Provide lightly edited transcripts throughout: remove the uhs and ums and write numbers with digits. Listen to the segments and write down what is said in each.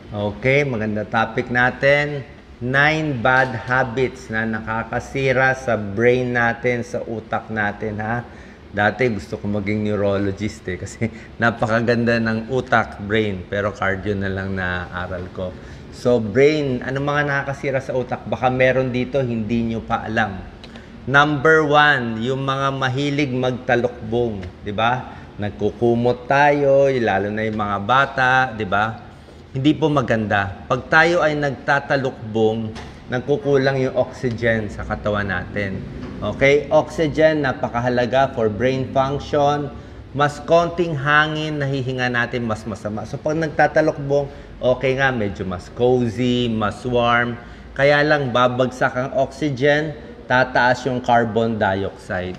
Okay, maganda topic natin. 9 bad habits na nakakasira sa brain natin, sa utak natin, ha? Dati gusto ko maging neurologist kasi napakaganda ng utak, brain, pero cardio na lang na aral ko. So, brain, ano mga nakakasira sa utak? Baka meron dito, hindi nyo pa alam. Number 1, yung mga mahilig magtalokbong, di ba? Nagkukumot tayo, lalo na yung mga bata, di ba? Hindi po maganda. Pag tayo ay nagtatalukbong, nagkukulang yung oxygen sa katawan natin. Okay? Oxygen, napakahalaga for brain function. Mas konting hangin, nahihinga natin, mas masama. So, pag nagtatalukbong, okay nga, medyo mas cozy, mas warm. Kaya lang, babagsak ang oxygen, tataas yung carbon dioxide.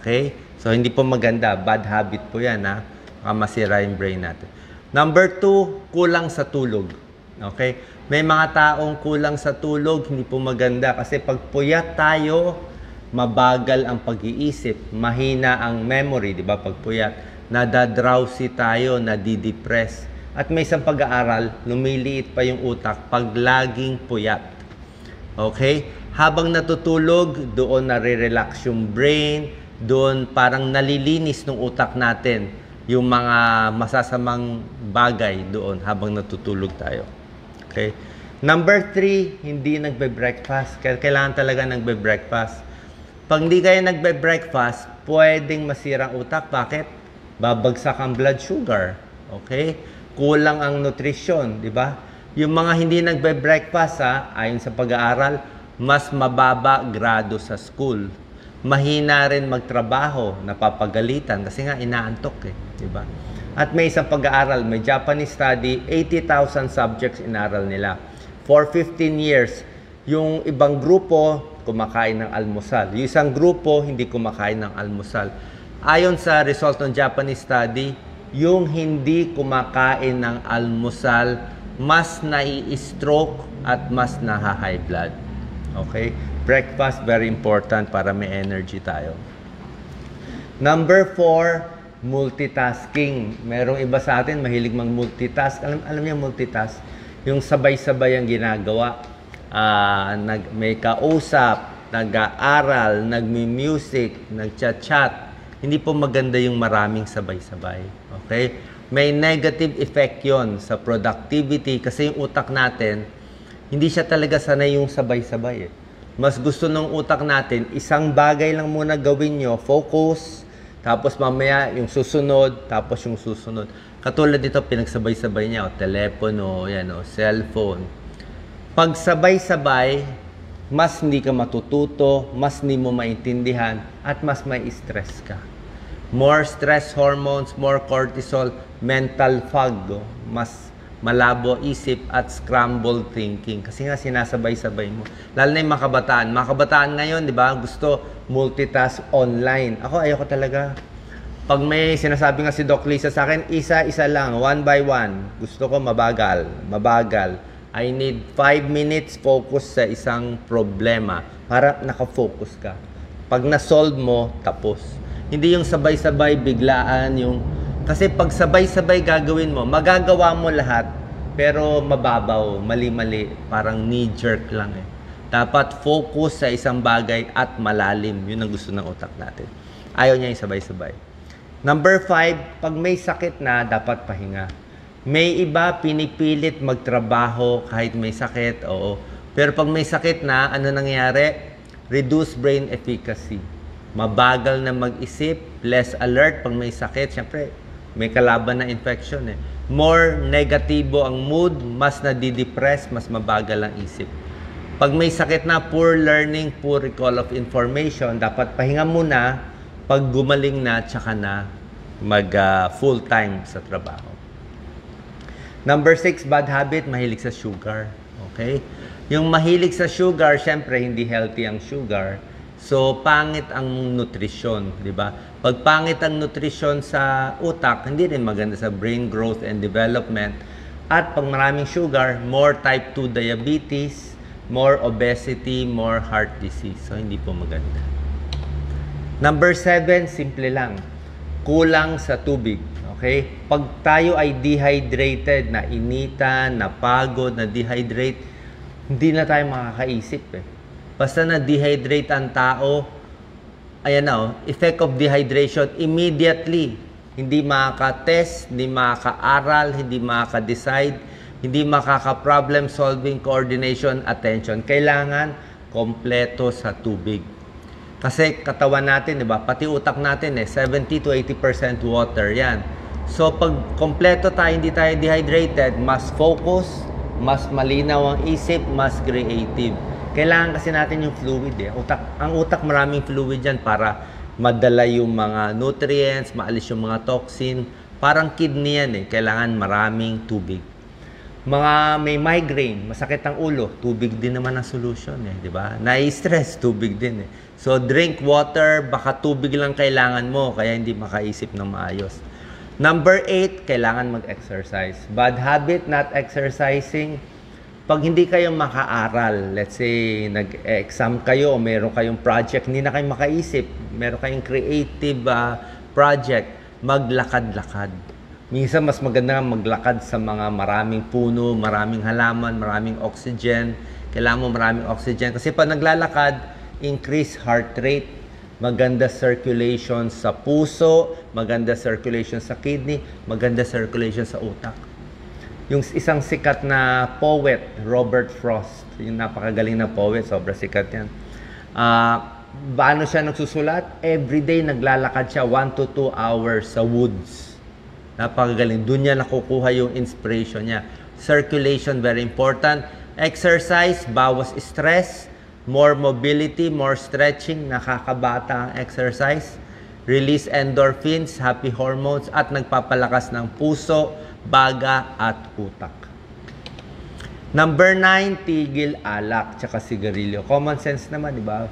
Okay? So, hindi po maganda. Bad habit po yan, ha? Baka masira yung brain natin. Number 2, kulang sa tulog. Okay? May mga taong kulang sa tulog, hindi po maganda. Kasi pag puyat tayo, mabagal ang pag-iisip, mahina ang memory, di ba? Pag puyat, nadadrowsy tayo, nadidepress. At may isang pag-aaral, lumiliit pa yung utak pag laging puyat. Okay? Habang natutulog, doon nare-relax yung brain, doon parang nalilinis ng utak natin yung mga masasamang bagay doon habang natutulog tayo. Okay? Number 3, hindi nagbe-breakfast. Kailangan talaga nagbe-breakfast. Pag hindi kayo nagbe-breakfast, pwedeng masira ang utak. Bakit? Babagsak ang blood sugar. Okay? Kulang ang nutrition, di ba? Yung mga hindi nagbe-breakfast, ayon sa pag-aaral, mas mababa grado sa school. Mahina rin magtrabaho, napapagalitan kasi nga inaantok di ba? At may isang pag-aaral, may Japanese study, 80,000 subjects inaral nila. For 15 years, yung ibang grupo kumakain ng almusal. Yung isang grupo hindi kumakain ng almusal. Ayon sa result ng Japanese study, yung hindi kumakain ng almusal, mas nai-stroke at mas naha-high blood. Okay? Breakfast, very important para may energy tayo. Number 4, multitasking. Merong iba sa atin, mahilig mag-multitask. Alam niyo multitask? Yung sabay-sabay ang ginagawa. May kausap, nag-aaral, nagmi-music, nag-chat-chat. Hindi po maganda yung maraming sabay-sabay. Okay? May negative effect yon sa productivity kasi yung utak natin, hindi siya talaga sanay yung sabay-sabay Mas gusto ng utak natin, isang bagay lang muna gawin nyo, focus, tapos mamaya yung susunod, tapos yung susunod. Katulad dito, pinagsabay-sabay niya, telepono, cellphone. Pag sabay-sabay, mas hindi ka matututo, mas hindi mo maintindihan, at mas may stress ka. More stress hormones, more cortisol, mental fog, mas malabo isip at scrambled thinking. Kasi nga sinasabay-sabay mo. Lalo na yung mga kabataan. Mga kabataan ngayon, di ba, gusto multitask online. Ako, ayoko talaga. Pag may sinasabi nga si Doc Lisa sa akin, isa-isa lang, one by one. Gusto ko mabagal. I need 5 minutes focus sa isang problema para nakafocus ka. Pag na-solve mo, tapos. Hindi yung sabay-sabay, biglaan, yung kasi pag sabay-sabay gagawin mo, magagawa mo lahat, pero mababaw, mali-mali, parang knee-jerk lang Dapat focus sa isang bagay at malalim. Yun ang gusto ng utak natin. Ayaw niya yung sabay-sabay. Number 5, pag may sakit na, dapat pahinga. May iba pinipilit magtrabaho kahit may sakit, oo. Pero pag may sakit na, ano nangyayari? Reduce brain efficacy. Mabagal na mag-isip, less alert pag may sakit. Siyempre, may kalaban na infection More negatibo ang mood, mas nadidepress, mas mabagal ang isip. Pag may sakit na, poor learning, poor recall of information, dapat pahinga muna, pag gumaling na, tsaka na mag full time sa trabaho. Number 6, bad habit, mahilig sa sugar. Okay? Yung mahilig sa sugar, syempre hindi healthy ang sugar. So, pangit ang nutrisyon, di ba? Pag pangit ang nutrisyon sa utak, hindi rin maganda sa brain growth and development. At pag maraming sugar, more type 2 diabetes, more obesity, more heart disease. So, hindi po maganda. Number 7, simple lang. kulang sa tubig. Okay? Pag tayo ay dehydrated, na initan, napagod, na dehydrate, hindi na tayo makakaisip eh. Basta na dehydrate ang tao, ayan na effect of dehydration immediately. Hindi makaka-test, hindi makaka-aral, hindi makaka-decide, hindi makaka-problem solving, coordination, attention. Kailangan kompleto sa tubig. Kasi katawan natin, di ba? Pati utak natin 70 to 80% water yan. So pag kompleto tayo, hindi tayo dehydrated, mas focus, mas malinaw ang isip, mas creative. Kailangan kasi natin yung fluid Ang utak maraming fluid yan para madala yung mga nutrients, maalis yung mga toxin. Parang kidney yan Kailangan maraming tubig. Mga may migraine, masakit ang ulo, tubig din naman ang solution di ba? Nai-stress, tubig din So drink water, baka tubig lang kailangan mo, kaya hindi makaisip ng maayos. Number 8, kailangan mag-exercise. Bad habit, not exercising. Pag hindi kayo makaaral, let's say, nag-exam kayo o meron kayong project, hindi na kayo makaisip, meron kayong creative project, maglakad-lakad. Minsan, mas maganda maglakad sa mga maraming puno, maraming halaman, maraming oxygen. Kailangan mo maraming oxygen. Kasi pag naglalakad, increase heart rate, maganda circulation sa puso, maganda circulation sa kidney, maganda circulation sa utak. Yung isang sikat na poet, Robert Frost, yung napakagaling na poet, sobrang sikat yan. Paano siya nagsusulat? Everyday naglalakad siya 1 to 2 hours sa woods. Napakagaling. Doon niya nakukuha yung inspiration niya. Circulation, very important. Exercise, bawas stress. More mobility, more stretching, nakakabata ang exercise. Release endorphins, happy hormones, at nagpapalakas ng puso, baga, at utak. Number 9, tigil alak, tsaka sigarilyo. Common sense naman, di ba?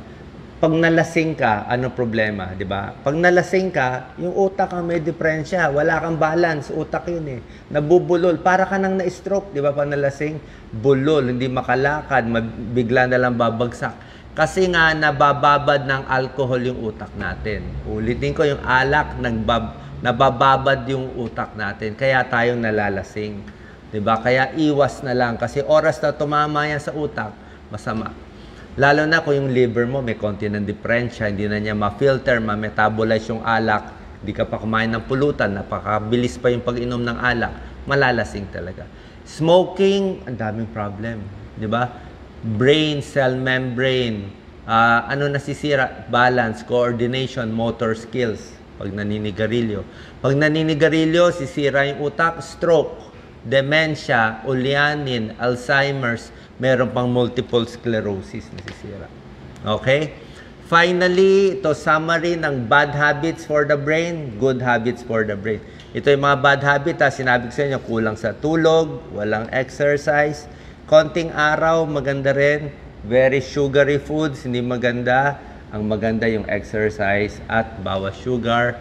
Pag nalasing ka, ano problema, di ba? Pag nalasing ka, yung utak ang may diferensya. Wala kang balance, utak yun Nabubulol. Para ka nang na-stroke, di ba? Pag nalasing, bulol, hindi makalakad, bigla na lang babagsak. Kasi nga, nabababad ng alcohol yung utak natin. Ulitin ko, yung alak, nabababad yung utak natin. Kaya tayong nalalasing. Di ba? Kaya iwas na lang. Kasi oras na tumama yan sa utak, masama. Lalo na kung yung liver mo may konti ng diferensya, hindi na niya ma-filter, ma-metabolize yung alak, hindi ka pa kumain ng pulutan, napakabilis pa yung pag-inom ng alak, malalasing talaga. Smoking, ang daming problem, di ba? Brain, cell membrane, ano nasisira? Balance, coordination, motor skills, pag naninigarilyo. Pag naninigarilyo, sisira yung utak, stroke, dementia, ulyanin, Alzheimer's, meron pang multiple sclerosis na nasisira. Okay? Finally, ito summary ng bad habits for the brain, good habits for the brain. Ito yung mga bad habit, sinabi ko sa inyo, kulang sa tulog, walang exercise, konting araw, maganda rin, very sugary foods, hindi maganda. Ang maganda yung exercise at bawas sugar.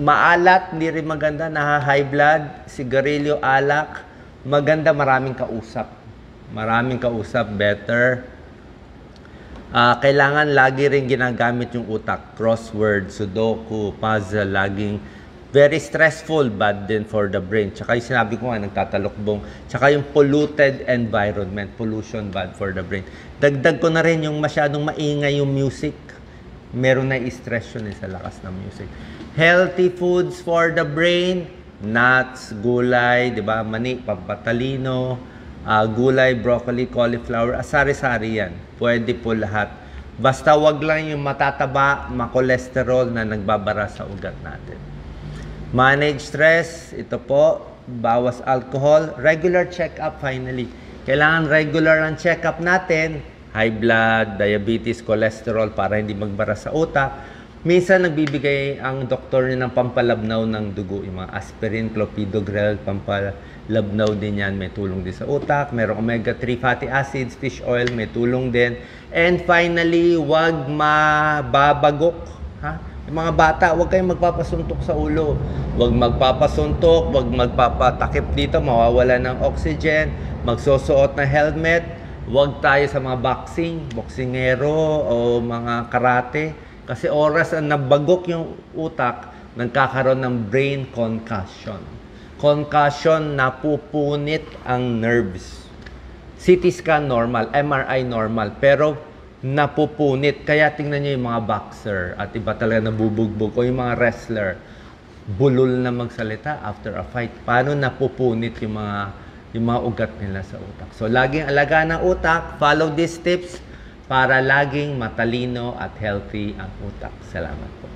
Maalat, hindi rin maganda, high blood, sigarilyo, alak, maganda maraming kausap. Maraming kausap, better. Kailangan lagi rin ginagamit yung utak. Crossword, sudoku, puzzle, laging very stressful, bad din for the brain. Tsaka yung sinabi ko nga, nagtatalokbong. Tsaka yung polluted environment, pollution, bad for the brain. Dagdag ko na rin yung masyadong maingay yung music. Meron na i-stress yun sa lakas ng music. Healthy foods for the brain, nuts, gulay, di ba? Mani, pampatalino, gulay, broccoli, cauliflower, sari-sari yan. Pwede po lahat. Basta wag lang yung matataba, makolesterol na nagbabara sa ugat natin. Manage stress, ito po, bawas alcohol, regular check-up finally. Kailangan regular ang check-up natin, high blood, diabetes, cholesterol para hindi magbara sa utak. Minsan nagbibigay ang doktor ng pampalabnaw ng dugo, yung mga aspirin, clopidogrel, pampalabnaw din yan, may tulong din sa utak. Merong omega-3 fatty acids, fish oil, may tulong din. And finally, wag mababagok. Yung mga bata, wag kayong magpapasuntok sa ulo. Wag magpapasuntok, wag magpapatakip dito, mawawala ng oxygen, magsusuot ng helmet. Wag tayo sa mga boxingero o mga karate. Kasi oras ang nabagok yung utak, nagkakaroon ng brain concussion. Concussion, napupunit ang nerves. CT scan normal, MRI normal, pero napupunit. Kaya tingnan nyo yung mga boxer at iba talaga nabubugbog o yung mga wrestler. Bulol na magsalita after a fight. Paano napupunit yung mga ugat nila sa utak. So, laging alagaan ng utak, follow these tips para laging matalino at healthy ang utak. Salamat po.